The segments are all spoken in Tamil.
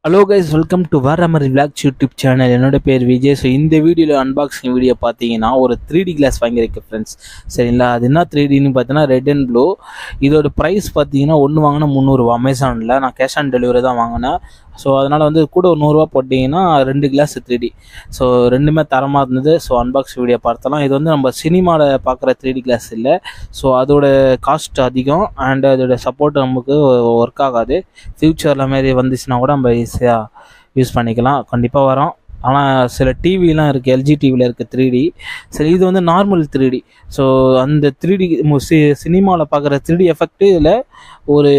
ஹலோ கைஸ், வெல்கம் டு வாரமர் விளாக்ஸ் யூடியூப் சேனல். என்னோட பேர் விஜய். ஸோ இந்த வீடியோவில் அன்பாக்சிங் வீடியோ பார்த்தீங்கன்னா ஒரு 3D கிளாஸ் வாங்கியிருக்கேன் ஃப்ரெண்ட்ஸ். சரிங்களா, அது என்ன 3Dன்னு பார்த்தீங்கன்னா ரெட் அண்ட் ப்ளூ. இதோட ப்ரைஸ் பார்த்தீங்கன்னா ஒன்று வாங்கினா 300 அமேசானில். நான் கேஷ் ஆன் டெலிவரி தான் வாங்கினேன். ஸோ அதனால் வந்து கூட ஒரு 100 போட்டிங்கன்னா 2 கிளாஸ் 3D. ஸோ ரெண்டுமே தரமாக இருந்தது. ஸோ அன்பாக்சிங் வீடியோ பார்த்தலாம். இது வந்து நம்ம சினிமாவில் பார்க்குற 3D கிளாஸ் இல்லை. ஸோ அதோட காஸ்ட் அதிகம் அண்ட் அதோட சப்போர்ட் நமக்கு ஒர்க் ஆகாது. ஃப்யூச்சரில் மாரி வந்துச்சுன்னா கூட நம்ம ஈஸியாக யூஸ் பண்ணிக்கலாம். கண்டிப்பாக வரோம். ஆனால் சில டிவிலாம் இருக்குது, எல்ஜி டிவியில் இருக்குது 3D. சரி, இது வந்து நார்மல் 3D. ஸோ அந்த 3D சினிமாவில் பார்க்குற 3D எஃபெக்ட்டு இதில் ஒரு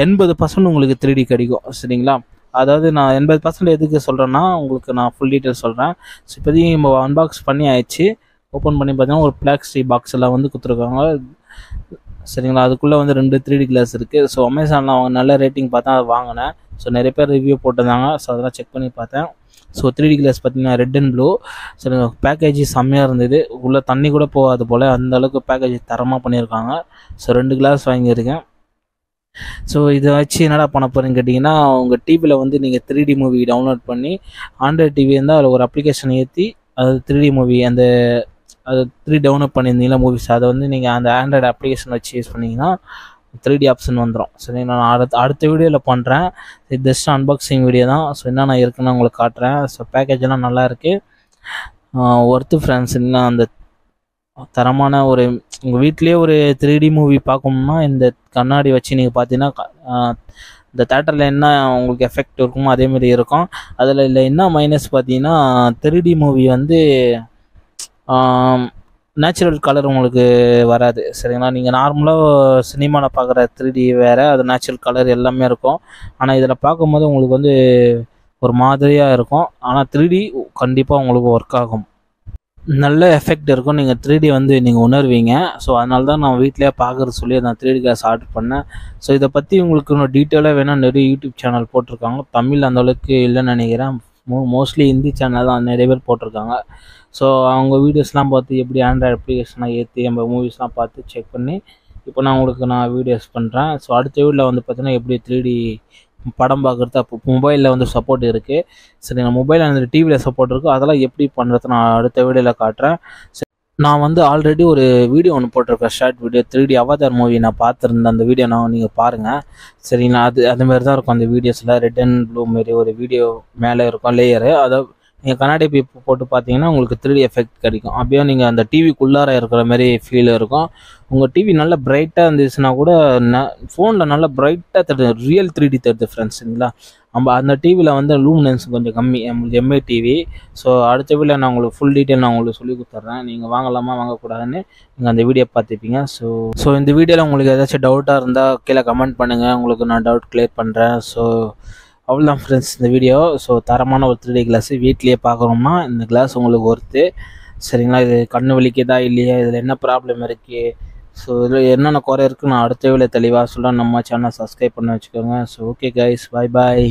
80% உங்களுக்கு 3D கிடைக்கும். சரிங்களா, அதாவது நான் 80% எதுக்கு சொல்கிறேன்னா உங்களுக்கு நான் ஃபுல் டீட்டெயில் சொல்கிறேன். ஸோ இப்போதைக்கு நம்ம அன்பாக்ஸ் பண்ணி ஆயிடுச்சு. ஓப்பன் பண்ணி பார்த்தீங்கன்னா ஒரு பிளாஸ்டிக் பாக்ஸ் எல்லாம் வந்து கொடுத்துருக்காங்க. சரிங்களா, அதுக்குள்ளே வந்து 2 3D கிளாஸ் இருக்குது. ஸோ அமேசானில் அவங்க நல்ல ரேட்டிங் பார்த்தா அதை வாங்கினேன். ஸோ நிறைய பேர் ரிவ்யூ போட்டிருந்தாங்க. ஸோ அதெல்லாம் செக் பண்ணி பார்த்தேன். ஸோ 3D கிளாஸ் பார்த்தீங்கன்னா ரெட் அண்ட் ப்ளூ. சரி, பேக்கேஜ் செம்மையாக இருந்தது. உள்ளே தண்ணி கூட போகாது போல், அந்த அளவுக்கு பேக்கேஜ் தரமாக பண்ணியிருக்காங்க. ஸோ 2 கிளாஸ் வாங்கியிருக்கேன். ஸோ இதை வச்சு என்னடா பண்ண போகிறேன்னு கேட்டிங்கன்னா, உங்கள் டிவியில் வந்து நீங்கள் 3D மூவி டவுன்லோட் பண்ணி, ஆண்ட்ராய்ட் டிவி இருந்தால் அதில் ஒரு அப்ளிகேஷன் ஏற்றி அது 3D மூவி அந்த அது 3D டவுன்லோட் பண்ணியிருந்தீங்களா மூவிஸ், அதை வந்து நீங்கள் அந்த ஆண்ட்ராய்டு அப்ளிகேஷன் வச்சு யூஸ் பண்ணிங்கன்னா 3D ஆப்ஷன் வந்துடும். சரி, நான் அடுத்த வீடியோவில் பண்ணுறேன். இது ஜஸ்ட் அன்பாக்சிங் வீடியோ தான். ஸோ என்னென்ன இருக்குன்னு உங்களுக்கு காட்டுறேன். ஸோ பேக்கேஜெல்லாம் நல்லா இருக்குது. Worth friends. இன்னும் அந்த தரமான ஒரு உங்கள் வீட்லேயே ஒரு 3D மூவி பார்க்கணும்னா இந்த கண்ணாடி வச்சு நீங்கள் பார்த்தீங்கன்னா இந்த தேட்டரில் என்ன உங்களுக்கு எஃபெக்ட் இருக்குமோ அதேமாரி இருக்கும். அதில் இல்லை என்ன மைனஸ் பார்த்தீங்கன்னா 3D மூவி வந்து நேச்சுரல் கலர் உங்களுக்கு வராது. சரிங்களா, நீங்கள் நார்மலாக சினிமாவில் பார்க்குற 3D வேறு, அது நேச்சுரல் கலர் எல்லாமே இருக்கும். ஆனால் இதில் பார்க்கும்போது உங்களுக்கு வந்து ஒரு மாதிரியாக இருக்கும். ஆனால் 3D கண்டிப்பாக உங்களுக்கு ஒர்க் ஆகும், நல்ல எஃபெக்ட் இருக்கும். நீங்கள் 3D வந்து நீங்கள் உணர்வீங்க. ஸோ அதனால தான் நான் வீட்டிலே பார்க்குறது சொல்லி நான் 3D கிளாஸ் ஆர்டர் பண்ணேன். ஸோ இதை பற்றி உங்களுக்கு இன்னும் டீட்டெயிலாக வேணால் நிறைய யூடியூப் சேனல் போட்டிருக்காங்க. தமிழ் அந்தளவுக்கு இல்லைன்னு நினைக்கிறேன். மோஸ்ட்லி ஹிந்தி சேனல் தான் நிறைய பேர் போட்டிருக்காங்க. ஸோ அவங்க வீடியோஸ்லாம் பார்த்து எப்படி ஆண்ட்ராய்டு அப்ளிகேஷனாக ஏற்றி நம்ம மூவிஸ்லாம் பார்த்து செக் பண்ணி இப்போ நான் உங்களுக்கு வீடியோஸ் பண்ணுறேன். ஸோ அடுத்த வீடியோவில் வந்து பார்த்தீங்கன்னா எப்படி 3D படம் பார்க்குறது. அப்போ மொபைலில் வந்து சப்போர்ட் இருக்குது. சரி, நான் மொபைலில் அந்த டிவியில் சப்போர்ட் இருக்குது. அதெல்லாம் எப்படி பண்ணுறது நான் அடுத்த வீடியோவில் காட்டுறேன். நான் வந்து ஆல்ரெடி ஒரு வீடியோ ஒன்று போட்டிருக்கேன், short video 3D Avatar movie நான் பார்த்துருந்தேன். அந்த வீடியோ நீங்கள் பாருங்கள். சரிங்களா, அதுமாரி தான் இருக்கும் அந்த வீடியோஸில். ரெட் அண்ட் ப்ளூ மாரி ஒரு வீடியோ மேலே இருக்கும் லேயரு. அதை நீங்கள் கண்ணாடி போட்டு பார்த்தீங்கன்னா உங்களுக்கு 3D எஃபெக்ட் கிடைக்கும். அப்படியே நீங்கள் அந்த டிவிக்குள்ளார இருக்கிற மாதிரி ஃபீல் இருக்கும். உங்கள் டிவி நல்லா பிரைட்டாக இருந்துச்சுன்னா கூட ஃபோனில் நல்லா பிரைட்டாக தருது, ரியல் 3D தருது ஃப்ரெண்ட்ஸுங்களா. நம்ம அந்த டிவியில் வந்து லூமினன்ஸ் கொஞ்சம் கம்மி, எம்ஐ டிவி. ஸோ அடுத்த வீடியோவில் நான் உங்களுக்கு ஃபுல் டீட்டெயில் நான் உங்களுக்கு சொல்லி கொடுத்துட்றேன். நீங்கள் வாங்கலாமா வாங்கக்கூடாதுன்னு நீங்கள் அந்த வீடியோ பார்த்துப்பீங்க. ஸோ இந்த வீடியோவில் உங்களுக்கு ஏதாச்சும் டவுட்டாக இருந்தால் கீழே கமெண்ட் பண்ணுங்கள், உங்களுக்கு நான் டவுட் கிளியர் பண்ணுறேன். ஸோ அவ்வளோதான் ஃப்ரெண்ட்ஸ் இந்த வீடியோ. ஸோ தரமான ஒரு 3D கிளாஸு வீட்லேயே பார்க்குறோம்னா இந்த கிளாஸ் உங்களுக்கு ஒர்த்து. சரிங்களா, இது கண்ணு வலிக்குதா இல்லையா, இதில் என்ன ப்ராப்ளம் இருக்குது, ஸோ இதில் என்னென்ன குறை இருக்குது நான் அடுத்த வீடியோவில் தெளிவாக சொல்கிறேன். நம்ம சேனலை சப்ஸ்கிரைப் பண்ணி வச்சுக்கோங்க. ஸோ ஓகே கைஸ், பாய் பாய்.